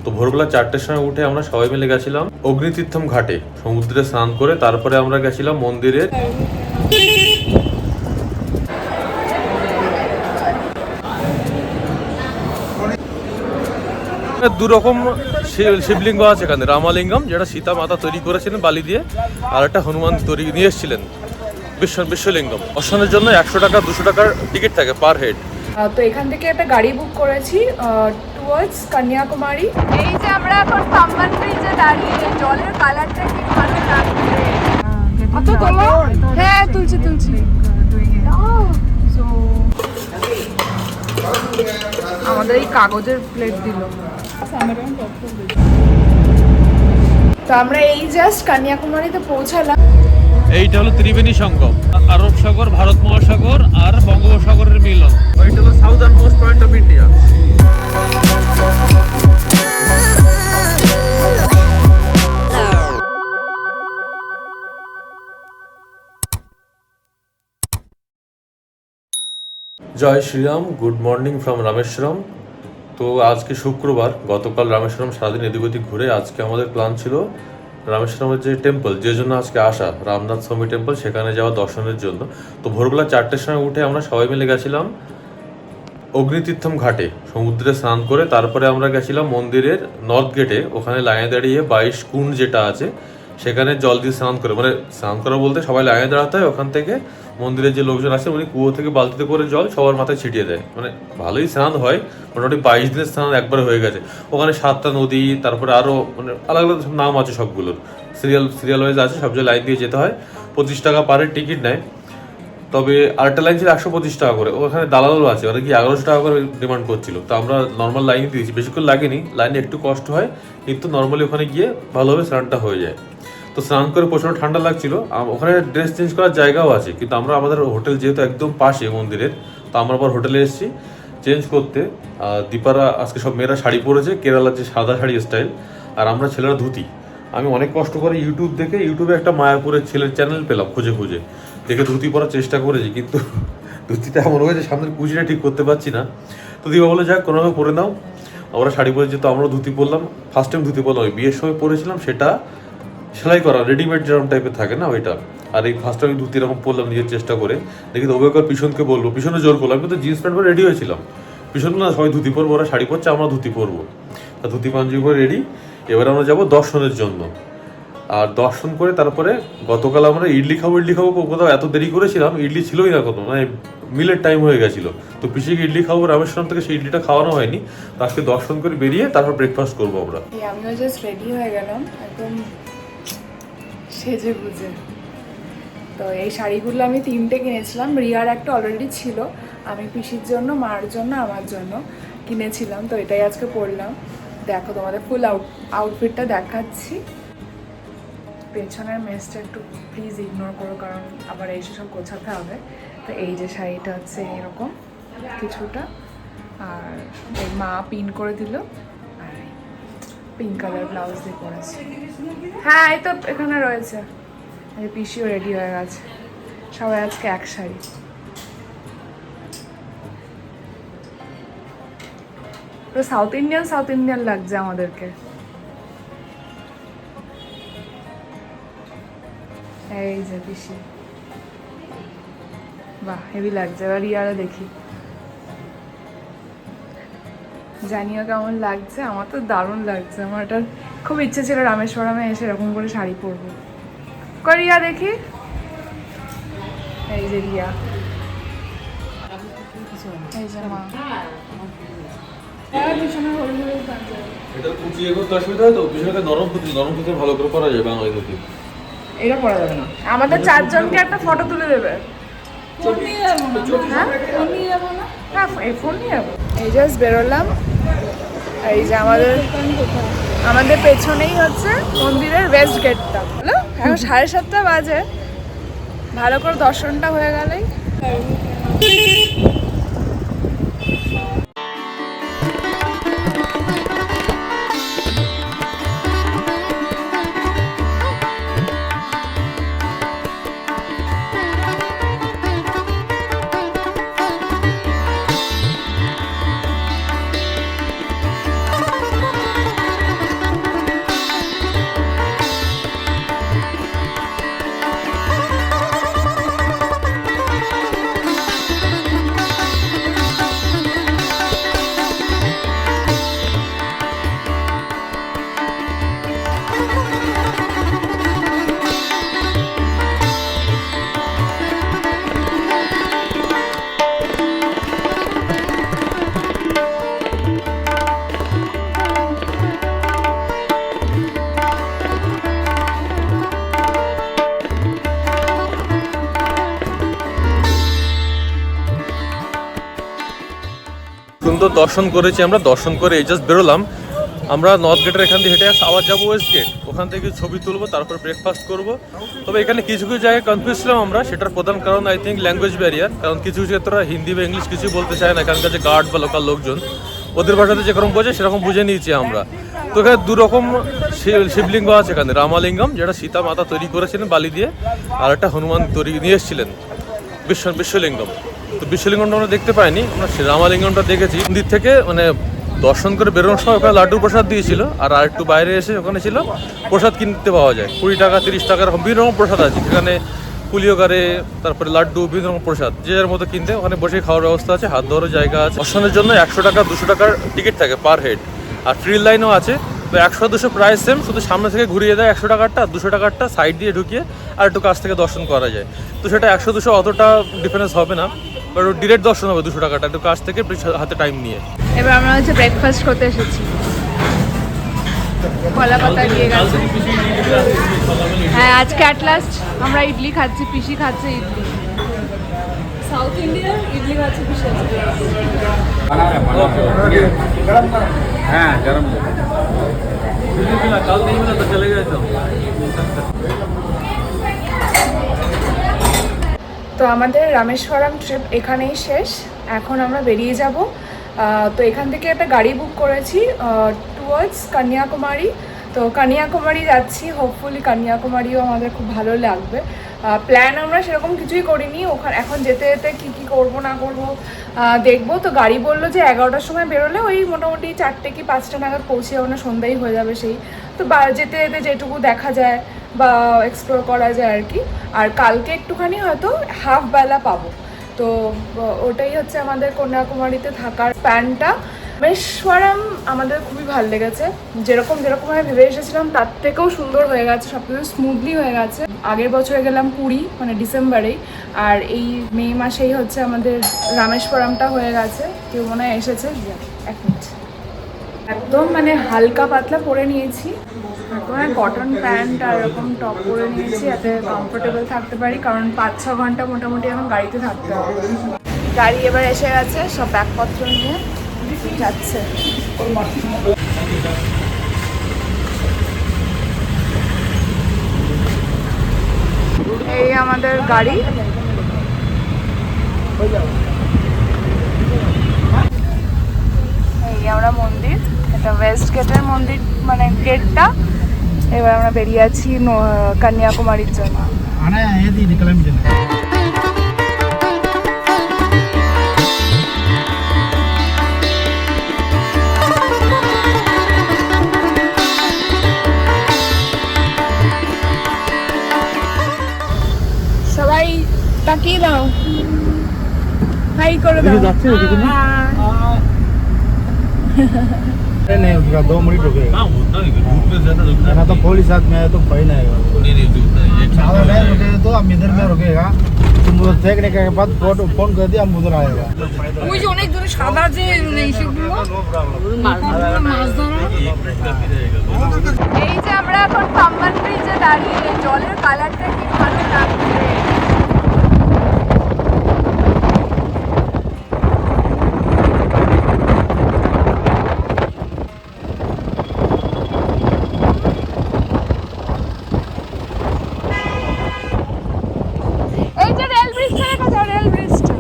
তো ভোরবেলা 4টের সময় উঠে আমরা সবাই মিলে গেছিলাম অগ্নিতীর্থম ঘাটে, সমুদ্রে স্নান করে তারপরে আমরা গেছিলাম মন্দিরের। দু রকম শিবলিঙ্গ আছে এখানে, রামালিঙ্গম যেটা সীতা মাতা তৈরি করেছিলেন বালি দিয়ে, আর একটা হনুমান তৈরি নিয়ে এসেছিলেন বিশ্বলিঙ্গম। দর্শনের জন্য 100 টাকা 200 টাকার টিকিট থাকে পার হেড। তো এখান থেকে একটা গাড়ি বুক করেছি টুয়ার্ডস কন্যাকুমারী। এই যে আমরা এখন পাম্বান ব্রিজে দাঁড়িয়ে, জলের কালারটা কি ভালো লাগছে। কত তোলো? হ্যাঁ তুলছি। আমাদের এই কাগজের প্লেট দিল। তো আমরা এই জাস্ট কন্যাকুমারীতে পৌঁছালাম। এইটা হলো ত্রিবেণী সঙ্গম, আরব সাগর, ভারত মহাসাগর আর বঙ্গোপসাগরের মিলন। ওইটা হলো southern most point of India. জয় Shriram, good morning from Rameswaram. তো আজকে শুক্রবার, গতকাল রামেশ্বরম সারাদিন এদিক ওদিক ঘুরে আজকে আমাদের প্ল্যান ছিল রামেশ্বরমের যে টেম্পল, যে জন্য আজকে আসা, রামনাথ স্বামী টেম্পল, সেখানে যাওয়া দর্শনের জন্য। তো ভোরবেলা 4টের সময় উঠে আমরা সবাই মিলে গেছিলাম অগ্নিতীর্থম ঘাটে, সমুদ্রে স্নান করে তারপরে আমরা গেছিলাম মন্দিরের নর্থ গেটে। ওখানে লাইনে দাঁড়িয়ে 22 কুণ্ড যেটা আছে সেখানে জল দিয়ে স্নান করে, মানে স্নান করা বলতে সবাই লাইনে দাঁড়াতে হয়। ওখান থেকে মন্দিরের যে লোকজন আছে উনি কুয়ো থেকে বালতিতে করে জল সবার মাথায় ছিটিয়ে দেয়। মানে ভালোই স্নান হয়, মোটামুটি 22 দিনের স্নান একবার হয়ে গেছে। ওখানে 7টা নদী, তারপরে আরও মানে আলাদা আলাদা সব নাম আছে, সবগুলোর সিরিয়াল ওয়াইজ আছে, সব জায়গায় লাইন দিয়ে যেতে হয়। 25 টাকা পার হেড টিকিট নেয়। তবে আরেকটা লাইন ছিল 125 টাকা করে, ওখানে দালালও আছে, ওরা কি 1100 টাকা করে ডিমান্ড করছিল। তো আমরা নর্মাল লাইনে দিয়েছি, বেশিক্ষণ লাগেনি, লাইনে একটু কষ্ট হয় কিন্তু নর্মালি ওখানে গিয়ে ভালোভাবে স্নানটা হয়ে যায়। তো স্নান করে প্রচণ্ড ঠান্ডা লাগছিল। ওখানে ড্রেস চেঞ্জ করার জায়গাও আছে, কিন্তু আমরা আমাদের হোটেল যেহেতু একদম পাশে মন্দিরের, তো আমরা আবার হোটেলে এসেছি চেঞ্জ করতে। দীপারা আজকে সব মেয়েরা শাড়ি পরেছে, কেরালার যে সাদা শাড়ি স্টাইল, আর আমরা ছেলেরা ধুতি। আমি অনেক কষ্ট করে ইউটিউবে একটা মায়াপুরের ছেলের চ্যানেল পেলাম, খুঁজে দেখে ধুতি পরার চেষ্টা করেছি, কিন্তু ধুতিটা এমন হয়েছে সামনের কুচিটা ঠিক করতে পারছি না। তো দীপা বলে যাক কোনোভাবে পরে নাও। আমরা শাড়ি পরে যেহেতু আমরাও ধুতি পরলাম, ফার্স্ট টাইম ধুতি পরলাম, বিয়ের সময় পরেছিলাম, সেটা সেলাই করা রেডিমেড যেরকম টাইপের থাকে না ওইটা। আর এই ফার্স্ট টাইম ধুতি এরকম পরলাম নিজের চেষ্টা করে। দেখি তো অভিজ্ঞ পিছনকে বলবো, পিছনে জোর করলাম, আমি তো জিন্স প্যান্ট পরে রেডি হয়েছিলাম। পিছনে না সবাই ধুতি পরবো, ওরা শাড়ি পরছে, আমরা ধুতি পরবো। তা ধুতি পাঞ্জাবি পরে রেডি। এবার আমরা যাবো দর্শনের জন্য। আর দর্শন করে তারপরে গতকাল আমরা ইডলি খাবো কোথাও এত দেরি করেছিলাম, ইডলি ছিলই না, কোনো মানে মিলের টাইম হয়ে গেছিলো। তো পিসিকে ইডলি খাবো রামেশ্বরম থেকে, সেই ইডলিটা খাওয়ানো হয়নি। তো আজকে দর্শন করে বেরিয়ে তারপর ব্রেকফাস্ট করবো আমরা। আমিও জাস্ট রেডি হয়ে গেলাম একদম সেজে গুজে। তো এই শাড়িগুলো আমি 3টে কিনেছিলাম, রিয়ার একটা অলরেডি ছিল, আমি পিসির জন্য, মার জন্য, আমার জন্য কিনেছিলাম। তো এটাই আজকে পরলাম। দেখো তোমাদের ফুল আউটফিটটা দেখাচ্ছি। পেছনের মেসটা একটু প্লিজ ইগনোর করো, কারণ আবার এইসব সব গোছাতে হবে। তো এই যে শাড়িটা হচ্ছে এরকম কিছুটা, আর এই মা পিন করে দিল, আর পিঙ্ক কালার ব্লাউজ দিয়ে পরেছি। হ্যাঁ এই তো এখানে রয়েছে। পিসিও রেডি হয়ে গেছে, সবাই আজকে এক শাড়ি। তো সাউথ ইন্ডিয়ান লাগছে আমাদেরকে। এই যে পিসি, বাহ হেভি লাগছে। এবার ইয়ারও দেখি, জানিও কেমন লাগছে। আমার তো দারুণ লাগছে, আমার এটা খুব ইচ্ছে ছিল রামেশ্বরমে এসে এরকম করে শাড়ি পরবো। রিয়া দেখি, এই যে রিয়া, এই যে মা। এটা কুচিয়ে করতে অসুবিধা হয় তো, বিষয়টা নরম ধুতি ভালো করে পরা যায় বাঙালি ধুতি। এটা পরা যাবে না। আমাদের 4 জনকে একটা ফটো তুলে দেবে। ফোন নিয়ে যাবো না? হ্যাঁ ফোন নিয়ে যাবো। এই জাস্ট বেরোলাম। এই যে আমাদের পেছনেই হচ্ছে মন্দিরের ওয়েস্ট গেটটা। হলো এখন 7:30 বাজে, ভালো করে দর্শনটা হয়ে গেলেই। সুন্দর দর্শন করেছি আমরা। দর্শন করে এই জাস্ট বেরোলাম। আমরা নর্থ গেটের এখান থেকে হেঁটে আবার যাবো ওয়েস্ট গেট, ওখান থেকে ছবি তুলবো, তারপর ব্রেকফাস্ট করবো। তবে এখানে কিছু কিছু জায়গায় কনফিউজ ছিলাম আমরা, সেটার প্রধান কারণ আই থিঙ্ক ল্যাঙ্গুয়েজ ব্যারিয়ার। কারণ কিছু কিছু ক্ষেত্রে হিন্দি বা ইংলিশ কিছু বলতে চায় না, এখানকার যে গার্ড বা লোকাল লোকজন ওদের ভাষাতে যেরকম বোঝে সেরকম বুঝে নিয়েছি আমরা। তো এখানে দুরকম শিবলিঙ্গ আছে এখানে, রামালিঙ্গম যেটা সীতা মাতা তৈরি করেছিলেন বালি দিয়ে, আর একটা হনুমান তৈরি নিয়ে এসেছিলেন বিশ্বলিঙ্গম। তো বিশ্বলিঙ্গমটা আমরা দেখতে পাইনি, আমরা রামালিঙ্গমটা দেখেছি মন্দির থেকে। মানে দর্শন করে বেরোনোর সময় ওখানে লাড্ডুর প্রসাদ দিয়েছিল, আর একটু বাইরে এসে ওখানে ছিল প্রসাদ কিনতে পাওয়া যায় 20 টাকা 30 টাকার বিভিন্ন রকম প্রসাদ আছে এখানে, পুলিওগারে, তারপরে লাড্ডু, বিভিন্ন রকম প্রসাদ যে যার মতো কিনতে। ওখানে বসে খাওয়ার ব্যবস্থা আছে, হাত ধোয়ার জায়গা আছে। দর্শনের জন্য 100 টাকা 200 টাকার টিকিট থাকে পার হেড, আর ফ্রি লাইনও আছে। তো 100-200 প্রাইস সেম, শুধু সামনে থেকে ঘুরিয়ে দেয় 100 টাকারটা, 200 টাকারটা সাইড দিয়ে ঢুকিয়ে আর একটু কাছ থেকে দর্শন করা যায়। তো সেটা 100-200 অতটা ডিফারেন্স হবে না, বাট ডিরেক্ট দর্শন হবে 200 টাকাটা, একটু কাছ থেকে হাতে টাইম নিয়ে। এবার আমরা হচ্ছে ব্রেকফাস্ট করতে এসেছি, কলা পাতা দিয়ে গেছে। হ্যাঁ, আজকে অ্যাট লাস্ট আমরা ইডলি খাচ্ছি, পিসি খাচ্ছে ইডলি। সাউথ ইন্ডিয়ার ইডলি খাচ্ছে পিসি। হ্যাঁ গরম কাল नहीं मिला तो चले गए तो। তো আমাদের রামেশ্বরম ট্রিপ এখানেই শেষ। এখন আমরা বেরিয়ে যাব। তো এখান থেকে একটা গাড়ি বুক করেছি টুয়ার্ডস কন্যাকুমারী। তো কন্যাকুমারী যাচ্ছি, হোপফুলি কন্যাকুমারীও আমাদের খুব ভালো লাগবে। প্ল্যান আমরা সেরকম কিছুই করিনি, ওখানে এখন যেতে যেতে কী কী করবো না করবো দেখবো। তো গাড়ি বললো যে 11টার সময় বেরোলে ওই মোটামুটি 4টে কি 5টা নাগাদ পৌঁছে যাবো, না সন্ধ্যাই হয়ে যাবে সেই। তো যেতে যেতে যেটুকু দেখা যায় বা এক্সপ্লোর করা যায় আর কি। আর কালকে একটুখানি হয়তো হাফ বেলা পাবো। তো ওটাই হচ্ছে আমাদের কন্যাকুমারীতে থাকার প্ল্যানটা। রামেশ্বরম আমাদের খুবই ভালো লেগেছে, যেরকমভাবে ভেবে এসেছিলাম তার থেকেও সুন্দর হয়ে গেছে, সব কিছু স্মুথলি হয়ে গেছে। আগের বছরে গেলাম পুরী, মানে ডিসেম্বরেই, আর এই মে মাসেই হচ্ছে আমাদের রামেশ্বরমটা হয়ে গেছে। কেউ মনে হয় এসেছে, এক মিনিট। একদম মানে হালকা পাতলা পরে নিয়েছি, একদম কটন প্যান্ট আর এরকম টপ পরে নিয়েছি, যাতে কমফোর্টেবল থাকতে পারি, কারণ 5-6 ঘন্টা মোটামুটি এখন গাড়িতে থাকতে হবে। গাড়ি এবার এসে গেছে, সব ব্যাগপত্র নিয়ে যাচ্ছে। এই আমাদের গাড়ি। এই আমরা মন্দির, এটা ওয়েস্ট গেটের মন্দির, মানে গেটটা। এবার আমরা বেরিয়ে আছি কন্যাকুমারীর জন্য। সবাই তাকিয়ে দাও, হাই করে দাও। नहीं उसका 2 मिनट रुकेगा। हाँ उतना नहीं, धूप में ज्यादा रुकना ना तो पुलिस साथ में है तो फाइन आएगा। नहीं रुकना है, ज्यादा नहीं रुकेगा तो हम इधर में रुकेगा, तुम उधर देखने के बाद फोन कर दिया, हम उधर आएगा। ওই যে অনেক দূরে সাদা যে এইসবগুলো মাছ ধরা। এই যে আমরা এখন পাম্বান ব্রিজে দাঁড়িয়ে, জলের কালারটা কি ভালো লাগছে। এই যে রেল ব্রিজটা দেখা যায়, রেল ব্রিজটা।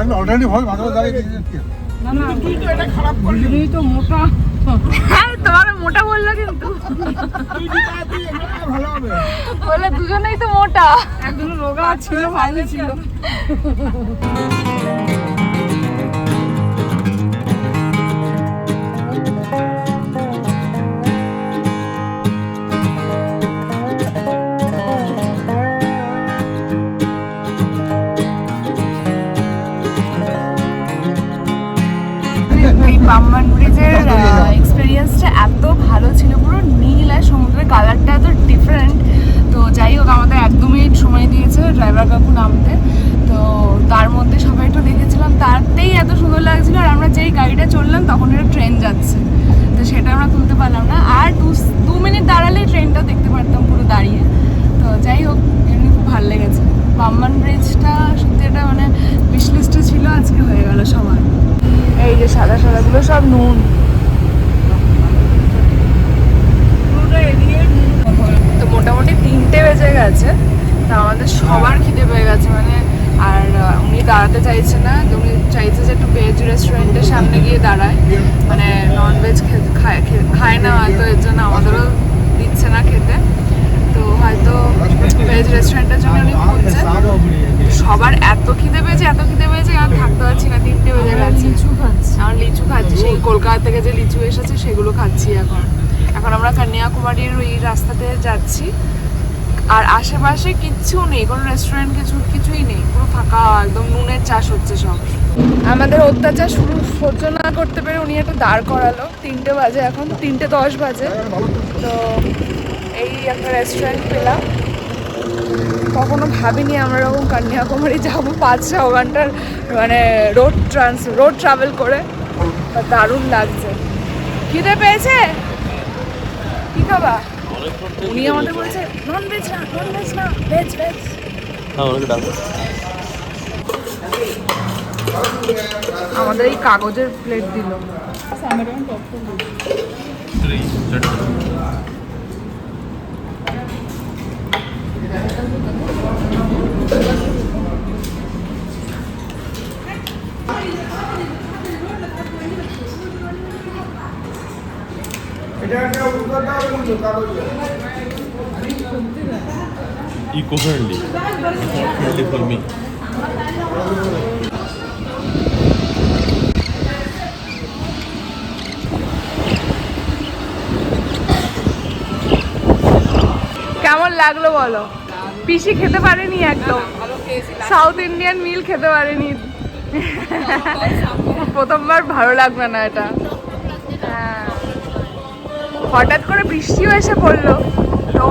আমি অলরেডি ভয় ভালো দাঁড়িয়ে দিয়েছি। না না, তুই তো এটা খারাপ করলি, তো মোটা হ্যাঁ তোমার মোটা বললো কিন্তু ভালো হবে। বলে দুজনেই তো মোটা, একজন রোগা ছিল ভালো ছিল। পাম্বান ব্রিজের এক্সপিরিয়েন্সটা এত ভালো ছিল, পুরো নীল আর সমুদ্রের কালারটা এত ডিফারেন্ট। তো যাই হোক, আমাদের 1-2 মিনিট সময় দিয়েছে ড্রাইভার কাকু নামতে, তো তার মধ্যে সবাই একটু দেখেছিলাম, তারতেই এত সুন্দর লাগছিল। আর আমরা যেই গাড়িটা চললাম তখন একটা ট্রেন যাচ্ছে, তো সেটা আমরা তুলতে পারলাম না। আর 2 মিনিট দাঁড়ালেই ট্রেনটা দেখতে পারতাম পুরো দাঁড়িয়ে। তো যাই হোক, এমনি খুব ভালো লেগেছে। পাম্বান ব্রিজটা সত্যি এটা মানে উইশ লিস্টে ছিল, আজকে হয়ে গেল সবার। এই যে সাদা সাদাগুলো সব নুন। তো মোটামুটি 3টে বেজে গেছে, তা আমাদের সবার খিদে পেয়ে গেছে মানে। আর উনি দাঁড়াতে চাইছে না, উনি চাইছে যে একটু ভেজ রেস্টুরেন্টের সামনে গিয়ে দাঁড়ায়, মানে ননভেজ খায় না হয়তো, এর জন্য আমাদেরও দিচ্ছে না খেতে। তো হয়তো ভেজ রেস্টুরেন্টের জন্য উনি খুঁজছে। সবার এত খিদে পেয়েছে আর থাকতে পারছি না, 3টে বেজে গেছে। আমার লিচু খাচ্ছি, সেই কলকাতা থেকে যে লিচু এসেছে সেগুলো খাচ্ছি এখন আমরা কন্যাকুমারীর ওই রাস্তাতে যাচ্ছি। আর আশেপাশে কিচ্ছু নেই, কোনো রেস্টুরেন্ট কিছুই নেই, পুরো ফাঁকা, একদম নুনের চাষ হচ্ছে সব। আমাদের অত্যাচার সহ্য না করতে পেরে উনি একটা দাঁড় করালো। 3টে বাজে, এখন 3:10 বাজে। তো এই একটা রেস্টুরেন্ট পেলাম। কখনো ভাবিনি আমরা এরকম কন্যাকুমারী যাবো 5-6 ঘন্টার মানে রোড ট্রাভেল করে। দারুণ লাগছে। খিদে পেয়েছে, কি খাবা? উনি আমাদের বলছে ননভেজ না ভেজ। আমাদের এই কাগজের প্লেট দিল। Eco-friendly for me. কেমন লাগলো বলো? পিসি খেতে পারেনি একদম, সাউথ ইন্ডিয়ান মিল খেতে পারেনি। প্রথমবার ভালো লাগবে না এটা। হ্যাঁ, হঠাৎ করে বৃষ্টিও এসে পড়লো, তো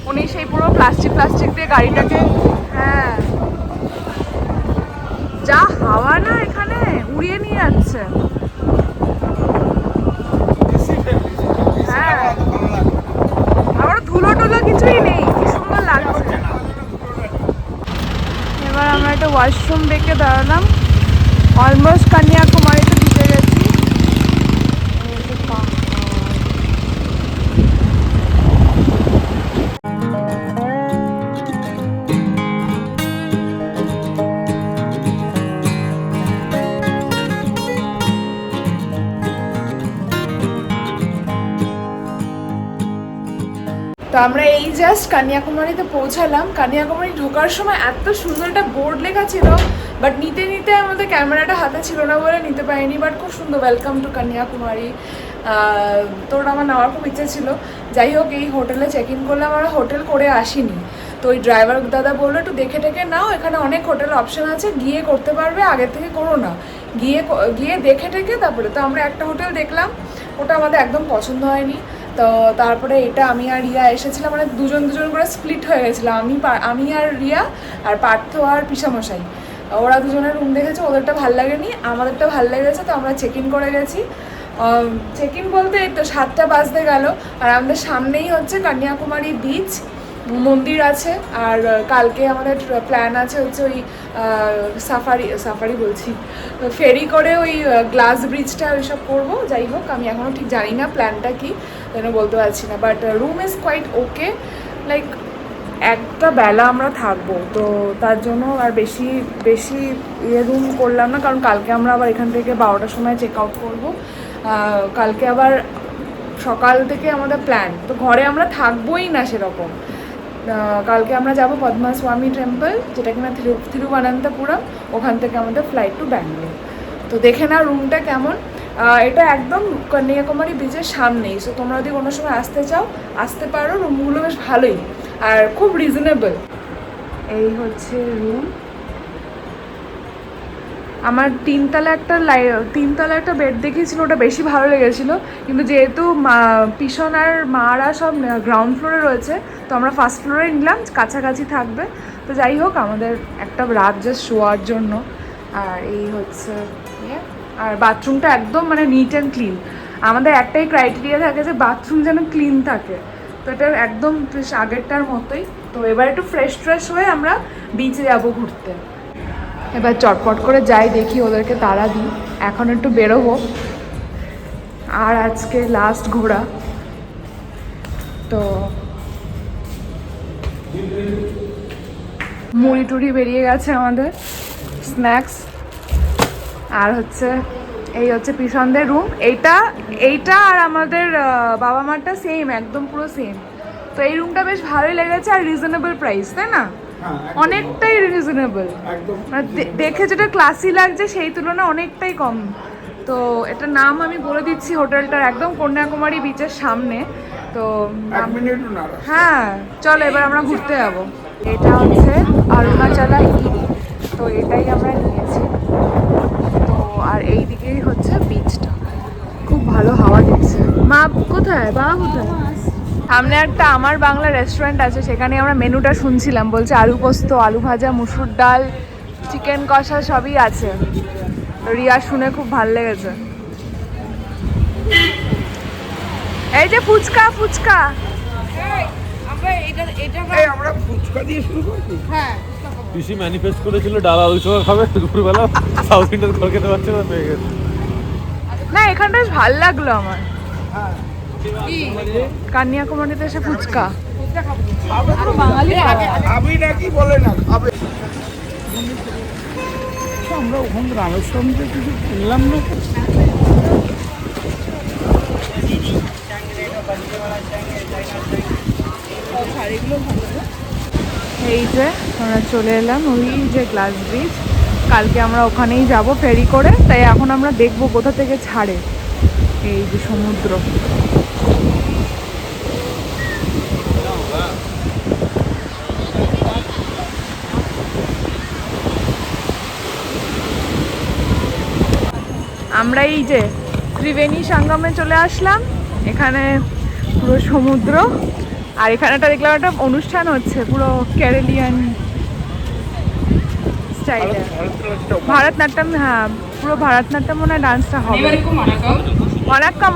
উনি সেই পুরো প্লাস্টিক দিয়ে গাড়িটাকে, হ্যাঁ যা হাওয়া না এখানে উড়িয়ে নিয়ে যাচ্ছে। হ্যাঁ, আবার ধুলো টুলো কিছুই নেই, কি সুন্দর লাগছে। এবার আমরা একটা ওয়াশরুম দেখে দাঁড়ালাম। অলমোস্ট কন্যাকুমারীতে ঢুকে গেছি। তো আমরা এই জাস্ট কন্যাকুমারীতে পৌঁছালাম। কন্যাকুমারী ঢোকার সময় এত সুন্দর একটা বোর্ড লেখা ছিল, বাট নিতে আমাদের ক্যামেরাটা হাতে ছিল না বলে নিতে পারিনি। বাট খুব সুন্দর, ওয়েলকাম টু কন্যাকুমারী। তো ওটা আমার নেওয়ার খুব ইচ্ছে ছিল। যাই হোক, এই হোটেলে চেক ইন করলাম, আমরা হোটেল করে আসিনি। তো ওই ড্রাইভার দাদা বললো একটু দেখে টেকে নাও, এখানে অনেক হোটেল অপশান আছে, গিয়ে করতে পারবে, আগের থেকে করো না, গিয়ে দেখে টেকে তারপরে। তো আমরা একটা হোটেল দেখলাম, ওটা আমাদের একদম পছন্দ হয়নি। তো তারপরে এটা আমি আর রিয়া এসেছিলাম, মানে দুজন করে স্প্লিট হয়ে গেছিলাম। আমি আর রিয়া আর পার্থ আর পিসামশাই, ওরা দুজনের রুম দেখেছে, ওদেরটা ভাল লাগেনি, আমাদেরটা ভাল লেগেছে। তো আমরা চেক ইন করে গেছি। চেক ইন বলতে এই তো 7টা বাজতে গেল। আর আমাদের সামনেই হচ্ছে কন্যাকুমারী বিচ, মন্দির আছে। আর কালকে আমাদের প্ল্যান আছে হচ্ছে ওই সাফারি বলছি, ফেরি করে ওই গ্লাস ব্রিজটা ওইসব করবো। যাই হোক, আমি এখনও ঠিক জানি না প্ল্যানটা কি, যেন বলতে পারছি না। But room is quite okay, like একটা বেলা আমরা থাকবো, তো তার জন্য আর বেশি রুম করলাম না, কারণ কালকে আমরা আবার এখান থেকে 12টার সময় চেক আউট করবো। কালকে আবার সকাল থেকে আমাদের প্ল্যান, তো ঘরে আমরা থাকবোই না সেরকম। কালকে আমরা যাব পদ্মাস্বামী টেম্পল, যেটা কিনা তিরুবনন্তপুরম, ওখান থেকে আমাদের ফ্লাইট টু ব্যাঙ্গালোর। তো দেখে নাও রুমটা কেমন। এটা একদম কন্যাকুমারী বিচের সামনেই, সো তোমরা যদি কোনো সময় আসতে চাও আসতে পারো। রুমগুলো বেশ ভালোই আর খুব রিজনেবল। এই হচ্ছে রুম। আমার তিনতলা একটা বেড দেখিয়েছিল, ওটা বেশি ভালো লেগেছিলো, কিন্তু যেহেতু পিছন আর মারা সব গ্রাউন্ড ফ্লোরে রয়েছে, তো আমরা ফার্স্ট ফ্লোরে নিলাম, কাছাকাছি থাকবে। তো যাই হোক, আমাদের একটা রাত জাস্ট শোয়ার জন্য। আর এই হচ্ছে ইয়ে, আর বাথরুমটা একদম মানে নিট অ্যান্ড ক্লিন। আমাদের একটাই ক্রাইটেরিয়া থাকে যে বাথরুম যেন ক্লিন থাকে, তো এটা একদম আগেরটার মতোই। তো এবার একটু ফ্রেশ হয়ে আমরা বিচে যাবো ঘুরতে। এবার চটপট করে যাই, দেখি ওদেরকে তাড়া দিই, এখন একটু বেরোবো। আর আজকে লাস্ট ঘোরা, তো মুড়ি টুড়ি বেরিয়ে গেছে আমাদের, স্ন্যাক্স। আর হচ্ছে এই হচ্ছে পিছনদের রুম। এইটা আর আমাদের বাবা মারটা সেম, একদম পুরো সেম। তো এই রুমটা বেশ ভালোই লেগেছে, আর রিজনেবল প্রাইস, তাই না? অনেকটাই রিজনেবল, মানে দেখে যেটা ক্লাসি লাগছে সেই তুলনায় অনেকটাই কম। তো এটা নাম আমি বলে দিচ্ছি হোটেলটার, একদম কন্যাকুমারী বিচের সামনে। তো হ্যাঁ, চলো এবার আমরা ঘুরতে যাবো। এটা হচ্ছে অরুণাচলা হিল, তো এটাই আমরা নিয়েছি। তো আর এই দিকেই হচ্ছে বিচটা, খুব ভালো হাওয়া দিচ্ছে। মা কোথায়, বাবা কোথায়? সামনে একটা আমার বাংলা রেস্টুরেন্ট আছে, সেখানে আমরা মেনুটা শুনছিলাম, বলছে আলু পোস্ত, আলু ভাজা, মুসুর ডাল, চিকেন কষা সবই আছে। রিয়া শুনে খুব ভালো লেগেছে। এই যে ফুচকা আমরা ফুচকা দিয়ে শুরু করছি। হ্যাঁ, পিসি ম্যানিফেস্ট করেছিল ডাল আলু চোখা খাবে দুপুরবেলা, সাউথ ইন্ডিয়ান করে খেতে পারছে না, পেয়ে গেছে। না এখানটা বেশ ভালো লাগলো আমার। কন্যাকুমারীতে এসে ফুচকা খাবি নাকি বলে না খাবে। আমরা ওখানে রামেশ্বরমে কিছু কিনলাম না। এই যে আমরা চলে এলাম ওই যে গ্লাস ব্রিজ। কালকে আমরা ওখানেই যাব ফেরি করে, তাই এখন আমরা দেখবো কোথা থেকে ছাড়ে। এই যে সমুদ্র, আমরা এই যে ত্রিবেণী সঙ্গমে চলে আসলাম। এখানে পুরো সমুদ্র, আর এখানে একটা দেখলাম একটা অনুষ্ঠান হচ্ছে পুরো কেরালিয়ান স্টাইলে, ভারতনাট্যম। হ্যাঁ, পুরো ভারতনাট্যম মনে হয় ডান্সটা হবে। வணக்கம்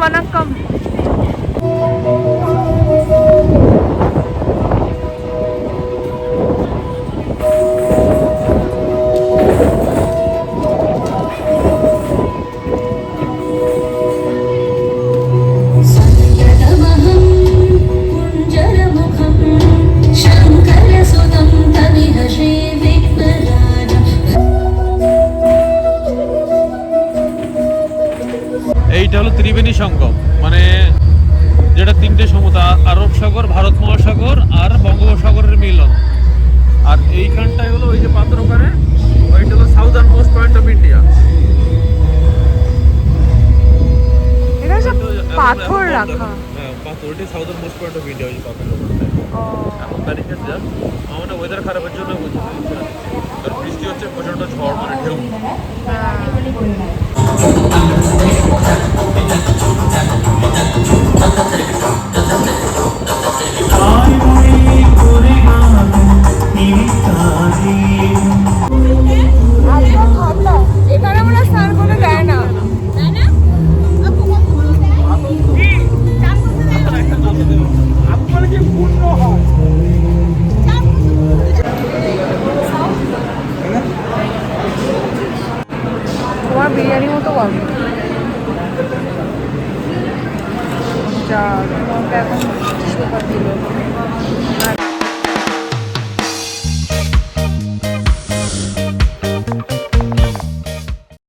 এইটা হলো ত্রিবেণী সঙ্গম, মানে যেটা তিনটে সমুদ্র, আরব সাগর, ভারত মহাসাগর আর বঙ্গোপসাগরের মিলন। আর এইখানটাই হলো ওই যে পাথর, ওখানে ওইটা হলো southern most point of India. এটা সব পাথর রাখা। হ্যাঁ, পাথর, ওইটাই southern most point of India, ওই যে পাথর ওখানটায়। এখন তারিখে যা আমাদের ওয়েদার খারাপের জন্য বুঝতে পারছি না, আর বৃষ্টি হচ্ছে, প্রচন্ড ঝড়, মানে ঢেউ। এখানে আমরা স্নান করে দেয় না। তোমার বিরিয়ানি মতো গল্প যা তোমাকে এখন দিল।